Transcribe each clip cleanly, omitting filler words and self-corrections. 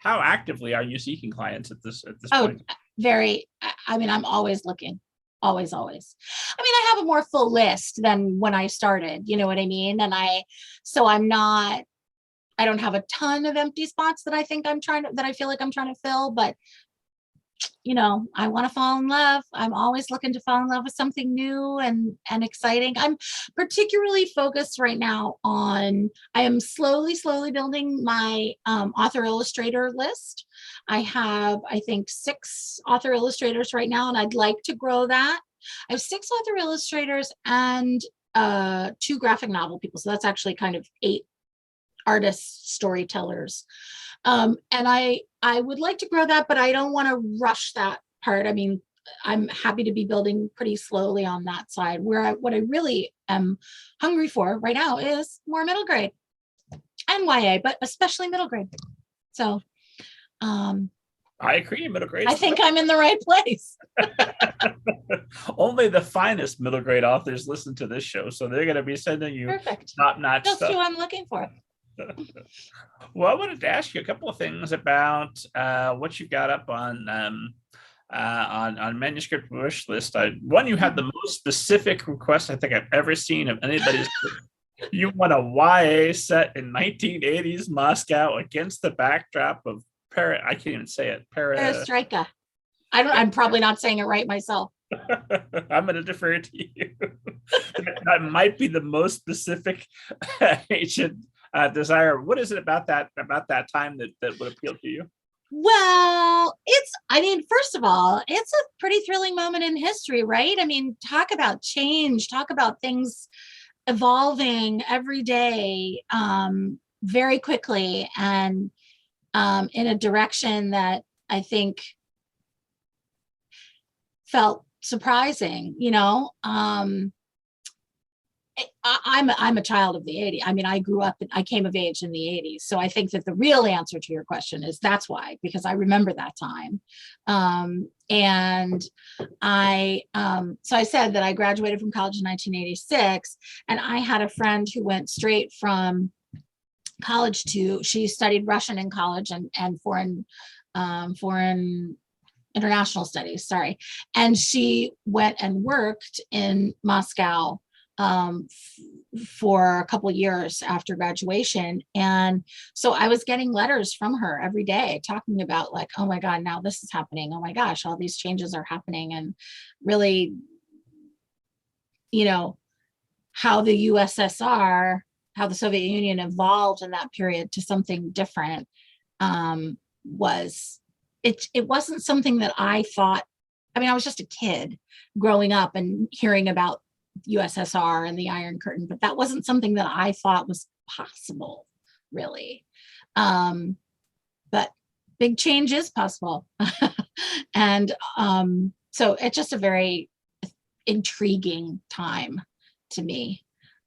how actively are you seeking clients at this Oh, point? very. I mean, I'm always looking. Always. I mean, I have a more full list than when I started, you know what I mean? And so I don't have a ton of empty spots that I feel like I'm trying to fill, but you know, I want to fall in love. I'm always looking to fall in love with something new and exciting. I'm particularly focused right now I am slowly building my author-illustrator list. I have, I think, 6 author-illustrators right now, and I'd like to grow that. I have 6 author-illustrators and 2 graphic novel people. So that's actually kind of 8 artists, storytellers. And I would like to grow that, but I don't want to rush that part. I mean, I'm happy to be building pretty slowly on that side. What I really am hungry for right now is more middle grade and YA, but especially middle grade. So I agree, middle grade. I think I'm in the right place. Only the finest middle grade authors listen to this show, so they're going to be sending you top-notch stuff. That's who I'm looking for. Well, I wanted to ask you a couple of things about what you got up on manuscript wish list. One, you had the most specific request I think I've ever seen of anybody's. You want a YA set in 1980s Moscow against the backdrop of I can't even say it. Perestroika. I'm probably not saying it right myself. I'm going to defer to you. That might be the most specific ancient desire. What is it about that time that would appeal to you? Well, first of all, it's a pretty thrilling moment in history, right? I mean, talk about change, talk about things evolving every day, very quickly, and in a direction that I think felt surprising, you know. I'm a child of the 80s. I mean, I came of age in the 80s. So I think that the real answer to your question is that's why, because I remember that time. So I said that I graduated from college in 1986, and I had a friend who went straight from college she studied Russian in college and foreign international studies, and she went and worked in Moscow for a couple of years after graduation. And so I was getting letters from her every day talking about, like, oh my God, now this is happening. Oh my gosh, all these changes are happening. And really, you know, how the USSR, how the Soviet Union evolved in that period to something different it wasn't something that I thought. I mean, I was just a kid growing up and hearing about USSR and the Iron Curtain, but that wasn't something that I thought was possible, really. But big change is possible. And so it's just a very intriguing time to me.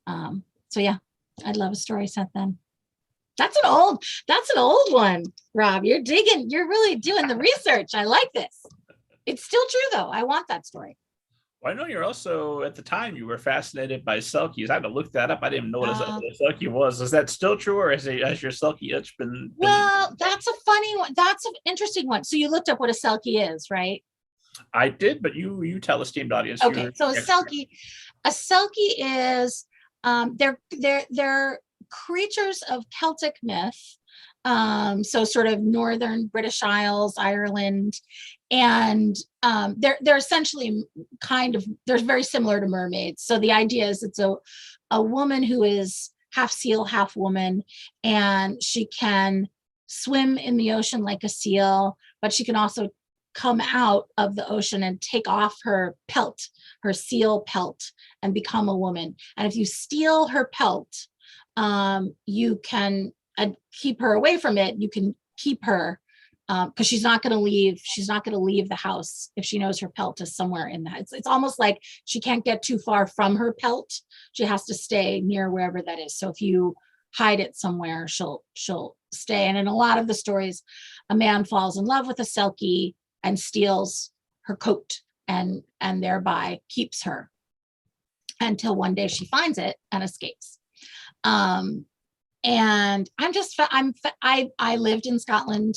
So yeah, I'd love a story set then. That's an old one, Rob. You're really doing the research. I like this. It's still true though. I want that story. Well, I know you're also, at the time, you were fascinated by selkies. I had to look that up. I didn't even know what a selkie was. Is that still true, or has your selkie itch been? Well, that's a funny one. That's an interesting one. So you looked up what a selkie is, right? I did, but you tell esteemed audience. Okay, so a selkie is they're creatures of Celtic myth. So sort of northern British Isles, Ireland, and they're essentially they're very similar to mermaids. So the idea is it's a woman who is half seal, half woman, and she can swim in the ocean like a seal, but she can also come out of the ocean and take off her pelt, her seal pelt, and become a woman. And if you steal her pelt, you can keep her away from it. You can keep her because she's not going to leave. She's not going to leave the house if she knows her pelt is somewhere in the house. It's almost like she can't get too far from her pelt. She has to stay near wherever that is. So if you hide it somewhere, she'll stay. And in a lot of the stories, a man falls in love with a selkie and steals her coat and thereby keeps her until one day she finds it and escapes. And I lived in Scotland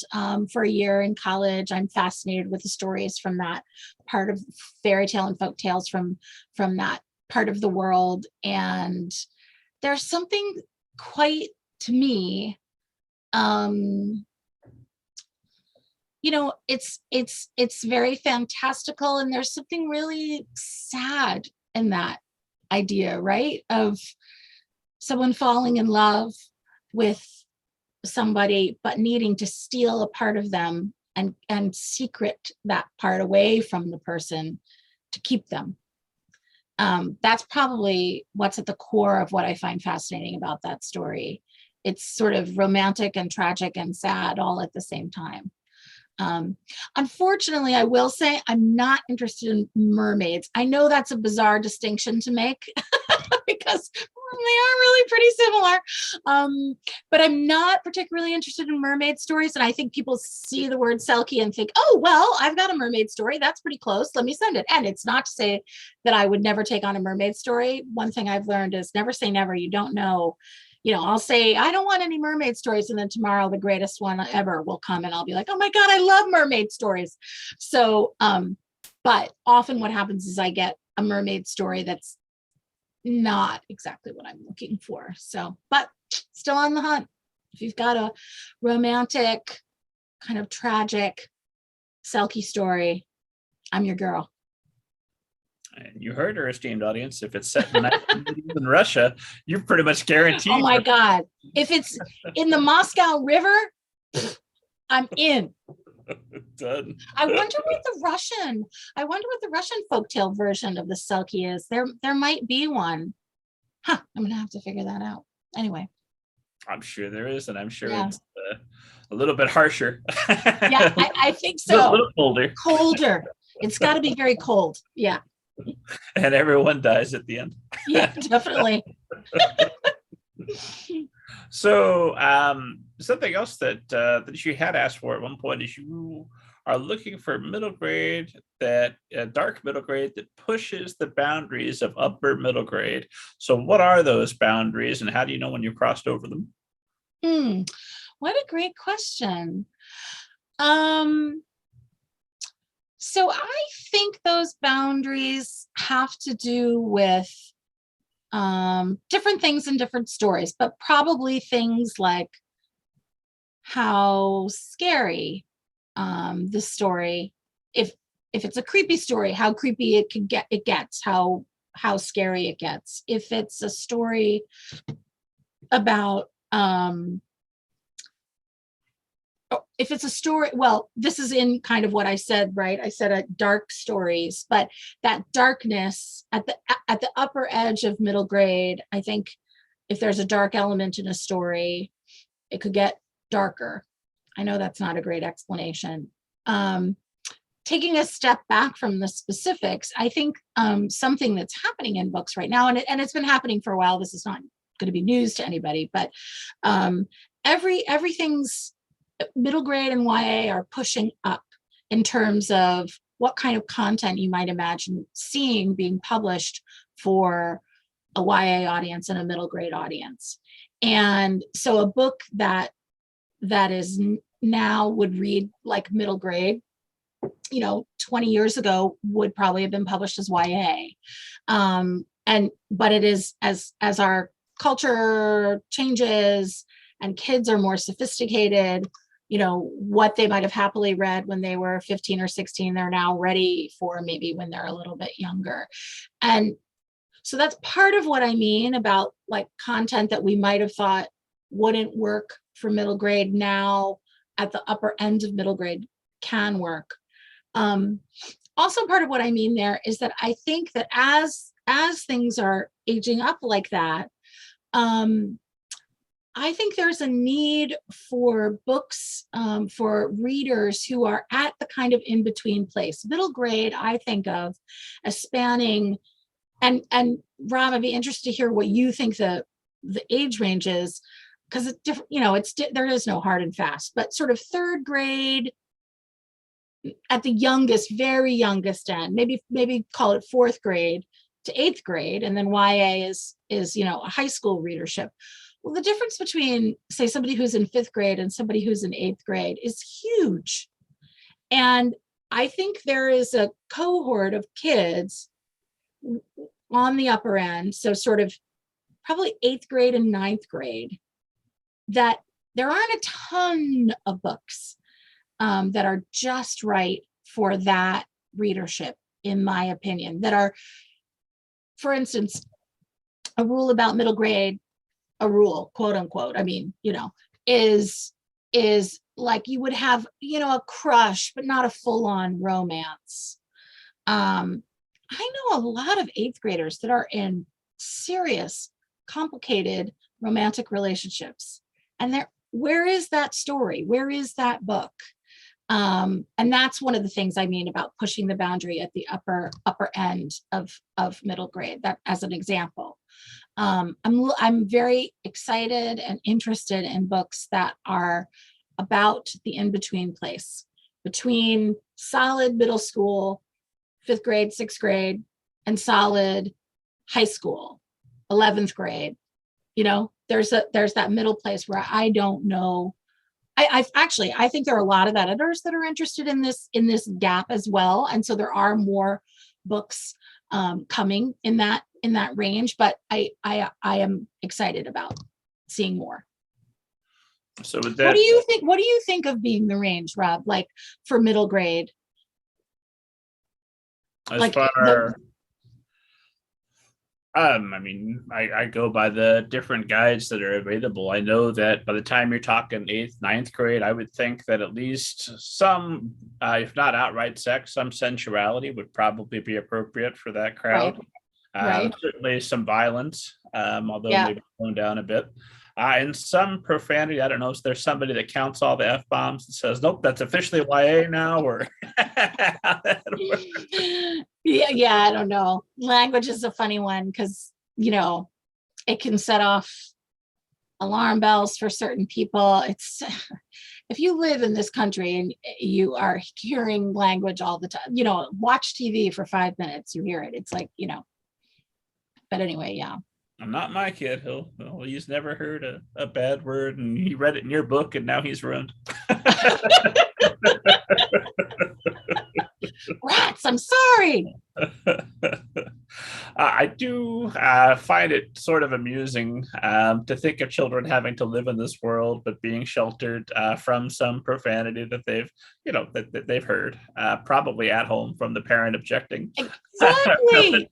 for a year in college. I'm fascinated with the stories from that part of fairy tale and folk tales from that part of the world. And there's something quite, to me, it's very fantastical, and there's something really sad in that idea, right? Of someone falling in love with somebody, but needing to steal a part of them and secret that part away from the person to keep them. That's probably what's at the core of what I find fascinating about that story. It's sort of romantic and tragic and sad all at the same time. Unfortunately, I will say I'm not interested in mermaids. I know that's a bizarre distinction to make because they are really pretty similar. But I'm not particularly interested in mermaid stories. And I think people see the word Selkie and think, oh, well, I've got a mermaid story. That's pretty close. Let me send it. And it's not to say that I would never take on a mermaid story. One thing I've learned is never say never. You don't know. I'll say, I don't want any mermaid stories. And then tomorrow, the greatest one ever will come and I'll be like, oh my God, I love mermaid stories. So, but often what happens is I get a mermaid story that's not exactly what I'm looking for. So, but still on the hunt. If you've got a romantic, kind of tragic Selkie story, I'm your girl. And you heard her, esteemed audience. If it's set in Russia, you're pretty much guaranteed. Oh my God. If it's in the Moscow River, I'm in. Done. I wonder what the Russian folktale version of the Selkie is. There might be one. I'm gonna have to figure that out. Anyway. I'm sure there is, and I'm sure it's a little bit harsher. Yeah, I think so. A little colder. Colder. It's got to be very cold. Yeah. And everyone dies at the end. Yeah, definitely. So something else that you had asked for at one point is you are looking for middle grade, that dark middle grade that pushes the boundaries of upper middle grade. So what are those boundaries, and how do you know when you've crossed over them? What a great question. So I think those boundaries have to do with different things in different stories, but probably things like how scary the story, if it's a creepy story, how creepy it gets, how scary it gets. If it's a story about if it's a story, well, this is in kind of what I said, right? I said dark stories, but that darkness at the upper edge of middle grade, I think if there's a dark element in a story, it could get darker. I know that's not a great explanation. Taking a step back from the specifics, I think something that's happening in books right now, and it's been happening for a while, this is not going to be news to anybody, but everything's middle grade and YA are pushing up in terms of what kind of content you might imagine seeing being published for a YA audience and a middle grade audience. And so a book that is now would read like middle grade, 20 years ago would probably have been published as YA. But it is, as our culture changes and kids are more sophisticated, what they might have happily read when they were 15 or 16, they're now ready for maybe when they're a little bit younger. And so that's part of what I mean about like content that we might have thought wouldn't work for middle grade now at the upper end of middle grade can work. Also part of what I mean there is that I think that as things are aging up like that, I think there's a need for books for readers who are at the kind of in-between place. Middle grade, I think of as spanning, and Rob, I'd be interested to hear what you think the age range is, because it's different, there is no hard and fast, but sort of third grade at the youngest, very youngest end, maybe call it fourth grade to eighth grade, and then YA is a high school readership. Well, the difference between, say, somebody who's in 5th grade and somebody who's in 8th grade is huge. And I think there is a cohort of kids on the upper end, so sort of probably 8th grade and 9th grade, that there aren't a ton of books that are just right for that readership, in my opinion, that are, for instance, a rule about middle grade, a rule, quote unquote, I mean, is like you would have, a crush, but not a full-on romance. I know a lot of 8th graders that are in serious, complicated romantic relationships. And where is that story? Where is that book? And that's one of the things I mean about pushing the boundary at the upper end of middle grade, that as an example. I'm very excited and interested in books that are about the in-between place between solid middle school, 5th grade, 6th grade, and solid high school, 11th grade. There's that middle place where I don't know. I think there are a lot of editors that are interested in this gap as well, and so there are more books coming in that range. But I am excited about seeing more. So with that, what do you think of being the range, Rob? Like for middle grade? As like far, I mean, I go by the different guides that are available. I know that by the time you're talking 8th, 9th grade, I would think that at least some, if not outright sex, some sensuality would probably be appropriate for that crowd. Right. Certainly some violence, although maybe toned down a bit. And some profanity. I don't know if there's somebody that counts all the F-bombs and says, nope, that's officially YA now, or yeah, I don't know. Language is a funny one because, it can set off alarm bells for certain people. It's if you live in this country and you are hearing language all the time, watch TV for 5 minutes, you hear it. It's like, but anyway, yeah. I'm not my kid. He's never heard a bad word, and he read it in your book, and now he's ruined. Rats, I'm sorry. I do find it sort of amusing to think of children having to live in this world, but being sheltered from some profanity that they've heard, probably at home from the parent objecting. Exactly.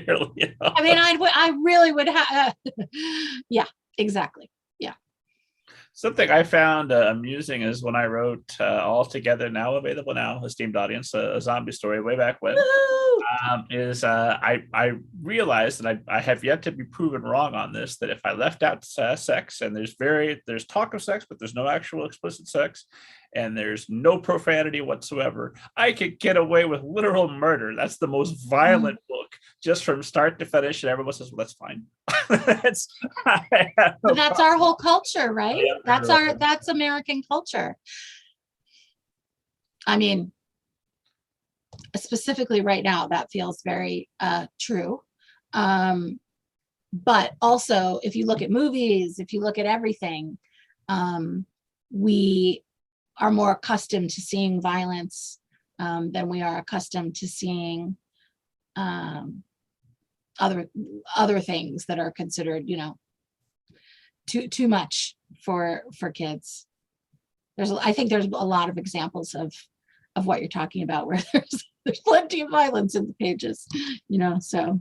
Early, I mean, I really would have. Yeah, exactly. Yeah. Something I found amusing is when I wrote All Together, now available now, esteemed audience, a zombie story way back when. I realized that I have yet to be proven wrong on this, that if I left out sex, and there's talk of sex, but there's no actual explicit sex, and there's no profanity whatsoever, I could get away with literal murder. That's the most violent book, just from start to finish, and everyone says, well, that's fine. But that's our whole culture, right? That's American culture. I mean, specifically right now, that feels very true. But also, if you look at movies, if you look at everything, we are more accustomed to seeing violence than we are accustomed to seeing other things that are considered, too much for kids. I think there's a lot of examples of what you're talking about, where there's plenty of violence in the pages, so.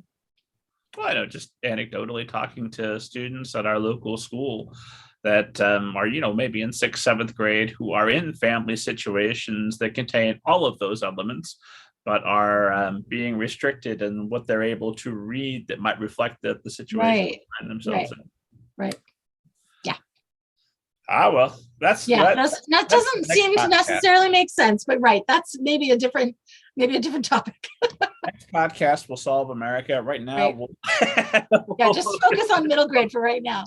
Well, I know, just anecdotally talking to students at our local school that are, maybe in 6th, 7th grade, who are in family situations that contain all of those elements, but are being restricted in what they're able to read that might reflect the situation they find themselves in. Right. Yeah. Well, that doesn't seem to necessarily make sense, but right, that's maybe a different topic. Next podcast will solve America. Right now, right. Just focus on middle grade for right now.